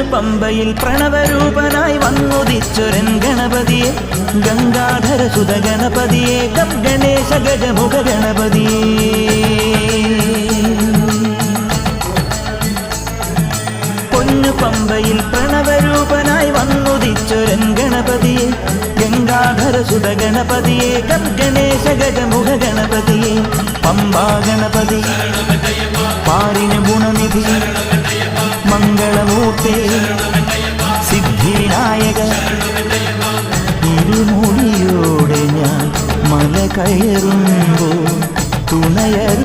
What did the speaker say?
പമ്പയിൽ പ്രണവരൂപനായി വന്നുദിച്ചൊരൻ ഗണപതിയെ ഗംഗാധര സുത ഗണപതിയെ ഗണേശ ഗജമുഖ ഗണപതിയെ പമ്പയിൽ പ്രണവരൂപനായി വന്നുദിച്ചൊരൻ ഗണപതിയെ ഗംഗാധര സുത ഗണപതിയെ ഗണേശ ഗജമുഖ ഗണപതിയെ പമ്പാ ഗണപതി പാരിന് ഗുണനിധി മംഗളമൂർത്തേ സിദ്ധിവിനായക ഇരുമുടിയോടെ ഞാൻ മല കയറുമ്പോൾ തുണയർ